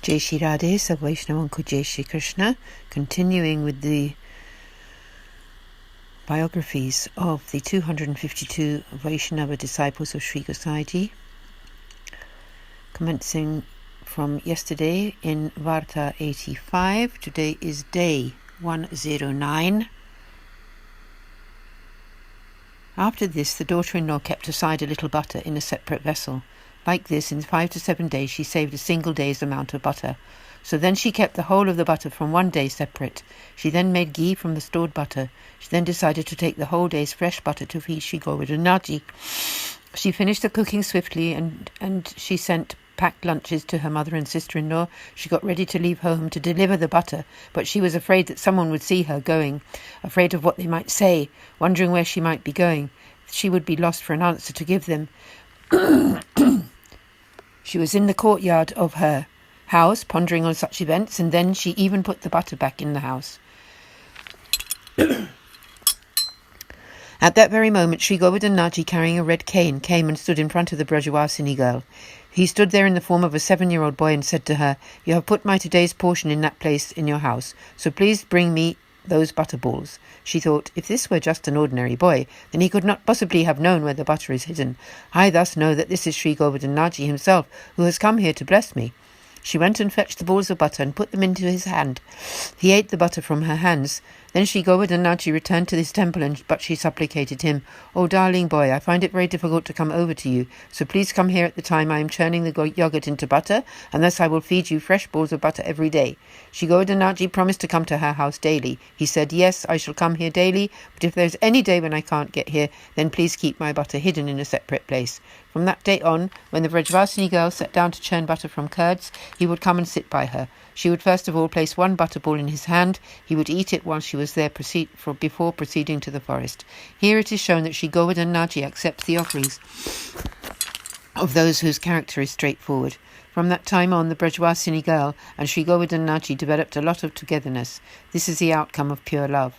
Jai Shri Radhe, Sab Vaishnavan ko Jai Shri Krishna. Continuing with the biographies of the 252 Vaishnava disciples of Sri Gosaiji, commencing from yesterday in Varta 85. Today is day 109. After this, the daughter-in-law kept aside a little butter in a separate vessel. Like this, in 5 to 7 days, she saved a single day's amount of butter. So then she kept the whole of the butter from one day separate. She then made ghee from the stored butter. She then decided to take the whole day's fresh butter to feed Sri Govardhanaji. She finished the cooking swiftly and she sent packed lunches to her mother and sister-in-law. She got ready to leave home to deliver the butter, but she was afraid that someone would see her going, afraid of what they might say, wondering where she might be going. She would be lost for an answer to give them. She was in the courtyard of her house, pondering on such events, and then she even put the butter back in the house. At that very moment, Sri Govardhanaji, carrying a red cane, came and stood in front of the Brajavasini girl. He stood there in the form of a 7-year-old boy and said to her, "You have put my today's portion in that place in your house, so please bring me those butter balls." She thought, if this were just an ordinary boy, then he could not possibly have known where the butter is hidden. I thus know that this is Sri Govardhanaji himself, who has come here to bless me. She went and fetched the balls of butter and put them into his hand. He ate the butter from her hands. Then Sri Govardhanaji returned to this temple, but she supplicated him, "Oh, darling boy, I find it very difficult to come over to you, so please come here at the time I am churning the yogurt into butter, and thus I will feed you fresh balls of butter every day." Sri Govardhanaji promised to come to her house daily. He said, "Yes, I shall come here daily, but if there is any day when I can't get here, then please keep my butter hidden in a separate place." From that day on, when the Vrajavasini girl sat down to churn butter from curds, he would come and sit by her. She would first of all place one butter ball in his hand. He would eat it while she was there before proceeding to the forest. Here it is shown that Sri Govardhanaji accepts the offerings of those whose character is straightforward. From that time on, the Brajavasini girl and Sri Govardhanaji developed a lot of togetherness. This is the outcome of pure love.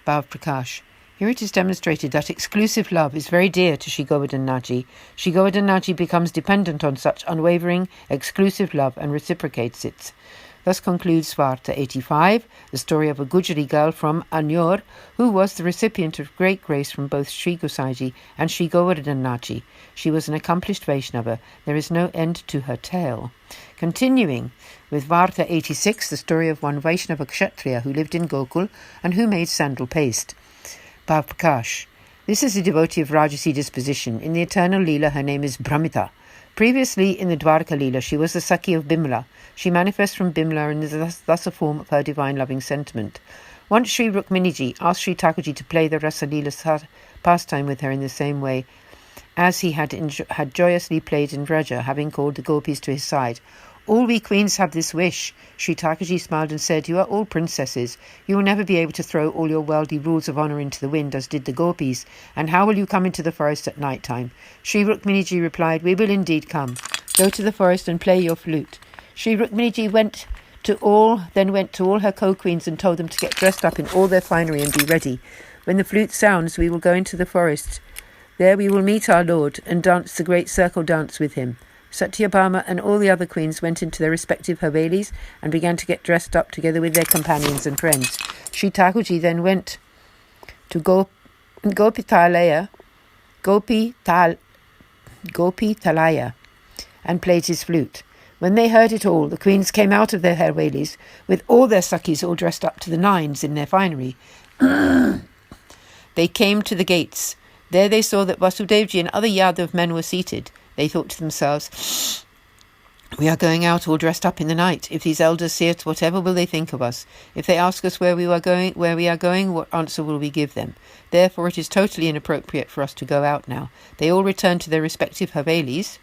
Bhav Prakash. Here it is demonstrated that exclusive love is very dear to Sri Govardhanaji. Sri Govardhanaji becomes dependent on such unwavering, exclusive love and reciprocates it. Thus concludes Varta 85, the story of a Gujari girl from Anyor, who was the recipient of great grace from both Sri Gosaiji and Sri Govardhanaji. She was an accomplished Vaishnava. There is no end to her tale. Continuing with Varta 86, the story of one Vaishnava Kshatriya who lived in Gokul and who made sandal paste. Bhav Prakash. This is a devotee of Rajasi disposition. In the eternal Leela, her name is Brahmita. Previously, in the Dwarka Leela, she was the Sakhi of Bimla. She manifests from Bimla and is thus a form of her divine loving sentiment. Once Sri Rukminiji asked Sri Thakurji to play the Rasa Leela pastime with her in the same way as he had joyously played in Vraja, having called the gopis to his side. "All we queens have this wish." Sri Thakurji smiled and said, "You are all princesses. You will never be able to throw all your worldly rules of honour into the wind, as did the gopis. And how will you come into the forest at night time?" Sri Rukminiji replied, "We will indeed come. Go to the forest and play your flute." Sri Rukminiji went to all her co-queens and told them to get dressed up in all their finery and be ready. "When the flute sounds, we will go into the forest. There we will meet our Lord and dance the great circle dance with him." Satyabhama and all the other queens went into their respective havelis and began to get dressed up together with their companions and friends. Sri Thakurji then went to Gopitalaya and played his flute. When they heard it all, the queens came out of their havelis with all their sakhis all dressed up to the nines in their finery. They came to the gates. There they saw that Vasudevji and other Yadav men were seated. They thought to themselves, "We are going out all dressed up in the night. If these elders see us, whatever will they think of us? If they ask us where we are going, what answer will we give them? Therefore it is totally inappropriate for us to go out now." They all returned to their respective havelis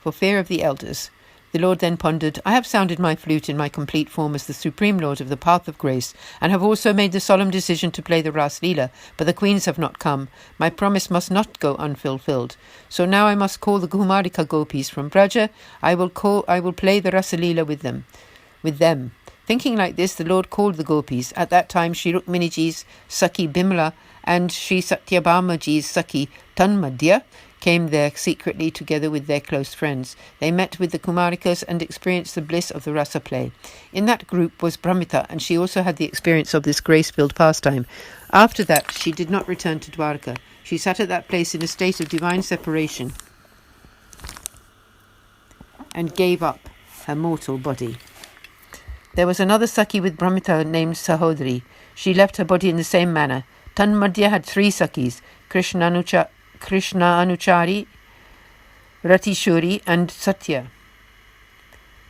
for fear of the elders. The Lord then pondered, "I have sounded my flute in my complete form as the Supreme Lord of the Path of Grace, and have also made the solemn decision to play the Ras Leela, but the queens have not come. My promise must not go unfulfilled. So now I must call the Kumarika gopis from Vraja. I will play the Rasa Leela with them. Thinking like this, the Lord called the gopis. At that time, Sri Rukminiji's Sakhi Bimla and Sri Satyabhamaji's Sakhi Tanmadhya came there secretly together with their close friends. They met with the Kumarikas and experienced the bliss of the rasa play. In that group was Brahmita, and she also had the experience of this grace-filled pastime. After that, she did not return to Dwarka. She sat at that place in a state of divine separation and gave up her mortal body. There was another Saki with Brahmita named Sahodri. She left her body in the same manner. Tanmadhya had 3 Sakis, KrishnaaNuchari, Ratishuri and Satya.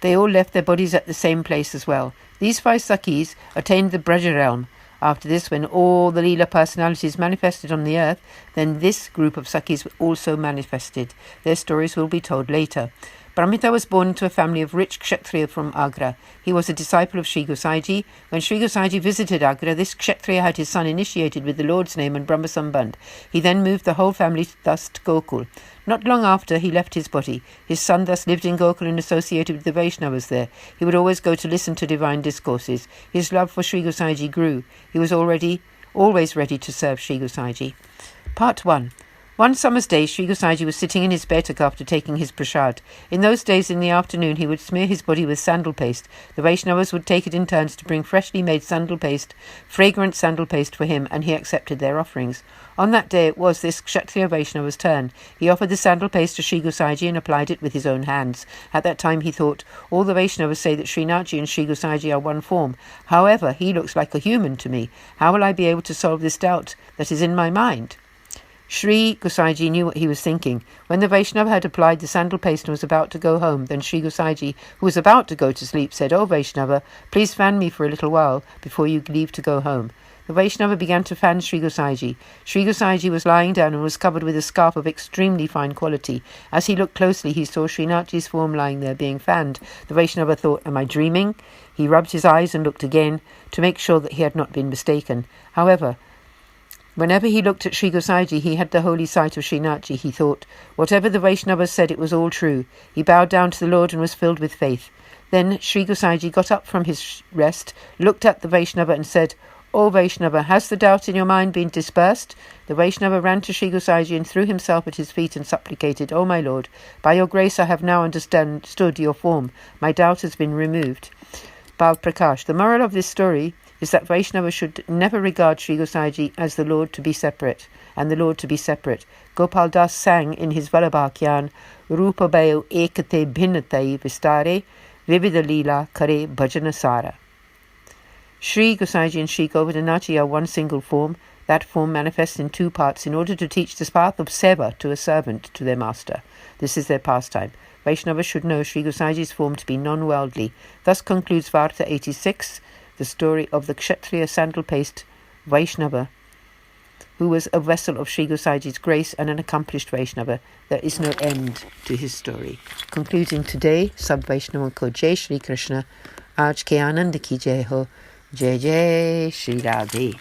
They all left their bodies at the same place as well. These 5 Sakis attained the Vraja realm. After this, when all the Leela personalities manifested on the earth, then this group of Sakis also manifested. Their stories will be told later. Brahmita was born into a family of rich Kshatriya from Agra. He was a disciple of Sri Gosaiji. When Sri Gosaiji visited Agra, this Kshatriya had his son initiated with the Lord's name and Brahma Sambandh. He then moved the whole family thus to Gokul. Not long after, he left his body. His son thus lived in Gokul and associated with the Vaishnavas there. He would always go to listen to divine discourses. His love for Sri Gosaiji grew. He was always ready to serve Sri Gosaiji. Part 1. One summer's day, Sri Gosaiji was sitting in his betak after taking his prasad. In those days, in the afternoon, he would smear his body with sandal paste. The Vaishnavas would take it in turns to bring freshly made fragrant sandal paste for him, and he accepted their offerings. On that day it was this Kshatriya Vaishnava's turn. He offered the sandal paste to Sri Gosaiji and applied it with his own hands. At that time he thought, all the Vaishnavas say that Srinathji and Sri Gosaiji are one form. However, he looks like a human to me. How will I be able to solve this doubt that is in my mind? Sri Gosaiji knew what he was thinking. When the Vaishnava had applied the sandal paste and was about to go home, then Sri Gosaiji, who was about to go to sleep, said, "O Vaishnava, please fan me for a little while before you leave to go home." The Vaishnava began to fan Sri Gosaiji. Sri Gosaiji was lying down and was covered with a scarf of extremely fine quality. As he looked closely, he saw Srinathji's form lying there being fanned. The Vaishnava thought, "Am I dreaming?" He rubbed his eyes and looked again to make sure that he had not been mistaken. However, whenever he looked at Sri Gosaiji, he had the holy sight of Srinathji. He thought, whatever the Vaishnavas said, it was all true. He bowed down to the Lord and was filled with faith. Then Sri Gosaiji got up from his rest, looked at the Vaishnava and said, "O Vaishnava, has the doubt in your mind been dispersed?" The Vaishnava ran to Sri Gosaiji and threw himself at his feet and supplicated, "O my Lord, by your grace I have now understood your form. My doubt has been removed." Bal Prakash. The moral of this story is that Vaishnava should never regard Sri Gosaiji as the Lord to be separate, and the Lord to be separate. Gopal Das sang in his Vallabhakyan, "Rupa Bayo ekate bhinnatai vistare, vividha leela kare bhajana sara." Sri Gosaiji and Sri Govardhanaji are one single form. That form manifests in 2 parts in order to teach the path of Seva to a servant to their master. This is their pastime. Vaishnavas should know Sri Gosaiji's form to be non-worldly. Thus concludes Varta 86, the story of the Kshatriya sandal paste Vaishnava, who was a vessel of Sri Gosaiji's grace and an accomplished Vaishnava. There is no end to his story. Concluding today, Sab Vaishnavan ko Jai Shri Krishna, Aaj ke Anand ki Jai ho, Jai Jai Shri Radhe.